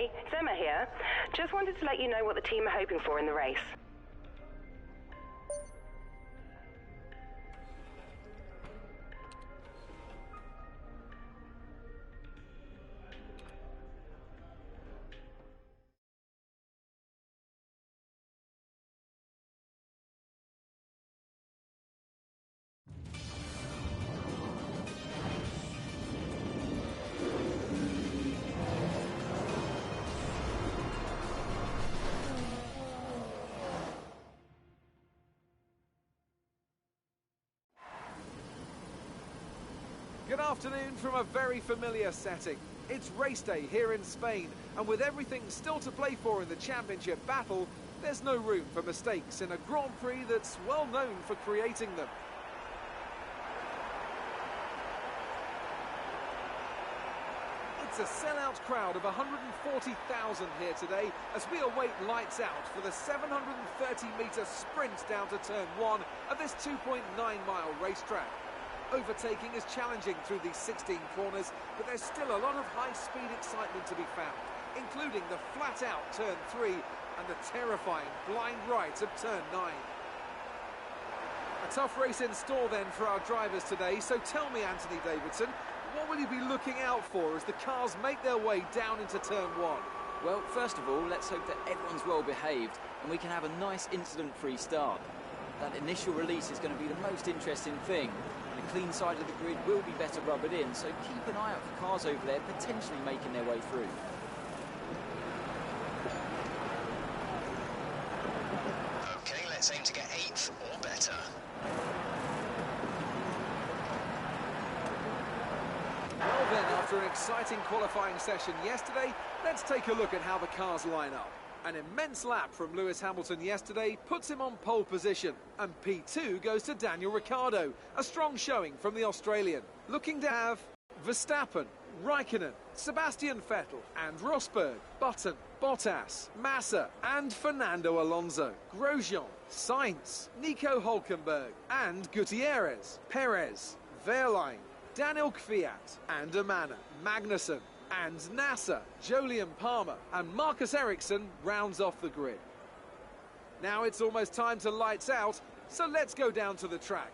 Hey, it's Emma here. Just wanted to let you know what the team are hoping for in the race. Good afternoon from a very familiar setting. It's race day here in Spain, and with everything still to play for in the championship battle, there's no room for mistakes in a Grand Prix that's well known for creating them. It's a sellout crowd of 140,000 here today as we await lights out for the 730-metre sprint down to turn 1 of this 2.9-mile racetrack. Overtaking is challenging through these 16 corners, but there's still a lot of high-speed excitement to be found, including the flat-out turn 3 and the terrifying blind right of turn 9. A tough race in store then for our drivers today, so tell me, Anthony Davidson, what will you be looking out for as the cars make their way down into turn 1? Well, first of all, let's hope that everyone's well behaved and we can have a nice incident-free start. That initial release is going to be the most interesting thing. The clean side of the grid will be better rubbered in, so keep an eye out for cars over there potentially making their way through. Okay, let's aim to get 8th or better. Well then, after an exciting qualifying session yesterday, let's take a look at how the cars line up. An immense lap from Lewis Hamilton yesterday puts him on pole position, and P2 goes to Daniel Ricciardo, a strong showing from the Australian. Looking to have Verstappen, Raikkonen, Sebastian Vettel and Rosberg, Button, Bottas, Massa and Fernando Alonso, Grosjean, Sainz, Nico Hülkenberg and Gutierrez, Perez, Wehrlein, Daniel Kvyat and Amana, Magnussen and Nasser, Jolyon Palmer and Marcus Ericsson rounds off the grid. Now it's almost time to lights out, so let's go down to the track.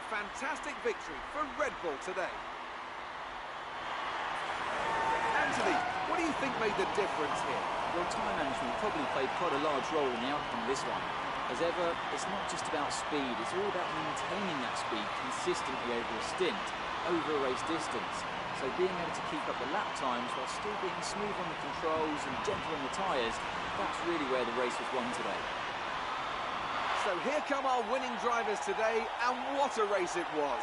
fantastic victory for Red Bull today. Anthony, what do you think made the difference here? Well, time management probably played quite a large role in the outcome of this one. As ever, it's not just about speed, it's all about maintaining that speed consistently over a stint, over a race distance. So being able to keep up the lap times while still being smooth on the controls and gentle on the tyres, that's really where the race was won today. So here come our winning drivers today, and what a race it was.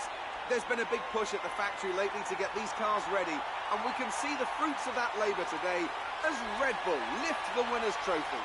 There's been a big push at the factory lately to get these cars ready, and we can see the fruits of that labour today as Red Bull lift the winner's trophy.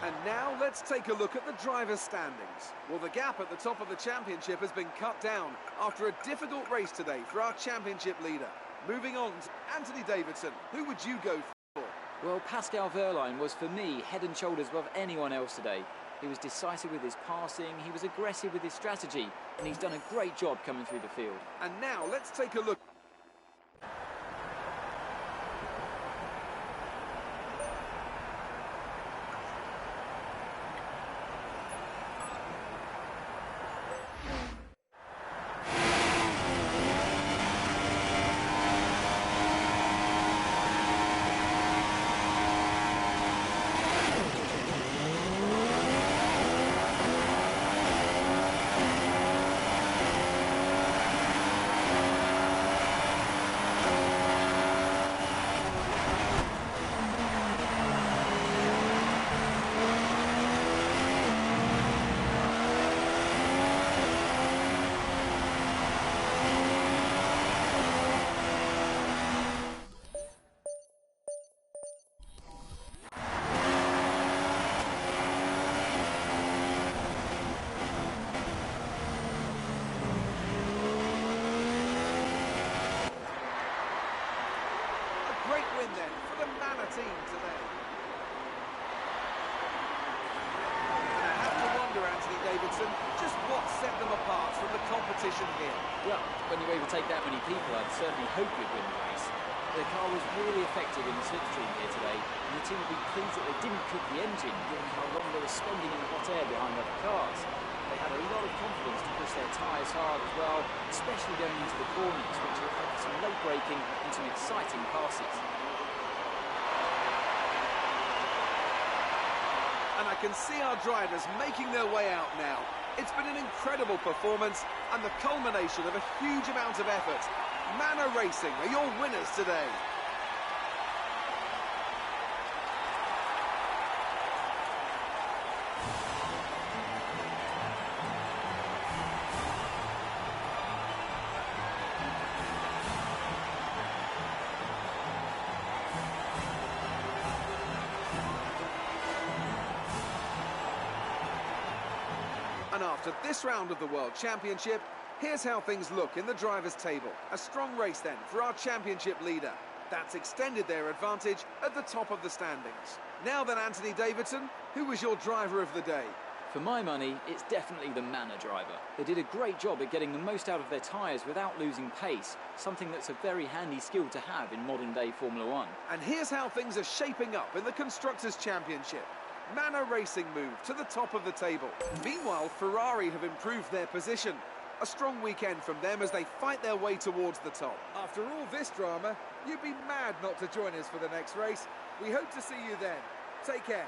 And now let's take a look at the drivers' standings. Well, the gap at the top of the championship has been cut down after a difficult race today for our championship leader. Moving on to Anthony Davidson, who would you go for? Well, Pascal Wehrlein was, for me, head and shoulders above anyone else today. He was decisive with his passing, he was aggressive with his strategy, and he's done a great job coming through the field. And now let's take a look. Great win then for the Manor team today. And I have to wonder, Anthony Davidson, just what set them apart from the competition here. Well, when you overtake that many people, I'd certainly hope you'd win the race. The car was really effective in the slipstream here today, and the team will be pleased that they didn't cook the engine, given how long they were spending in the hot air behind other cars. They had a lot of confidence to push their tyres hard as well, especially going into the corners, which will help some late braking and some exciting passes. And I can see our drivers making their way out now. It's been an incredible performance and the culmination of a huge amount of effort. Manor Racing are your winners today. And after this round of the World Championship, here's how things look in the drivers' table. A strong race then for our championship leader. That's extended their advantage at the top of the standings. Now then, Anthony Davidson, who was your driver of the day? For my money, it's definitely the Manor driver. They did a great job at getting the most out of their tyres without losing pace, something that's a very handy skill to have in modern-day Formula One. And here's how things are shaping up in the Constructors' Championship. Manor Racing move to the top of the table. Meanwhile, Ferrari have improved their position. A strong weekend from them as they fight their way towards the top. After all this drama, you'd be mad not to join us for the next race. We hope to see you then. Take care.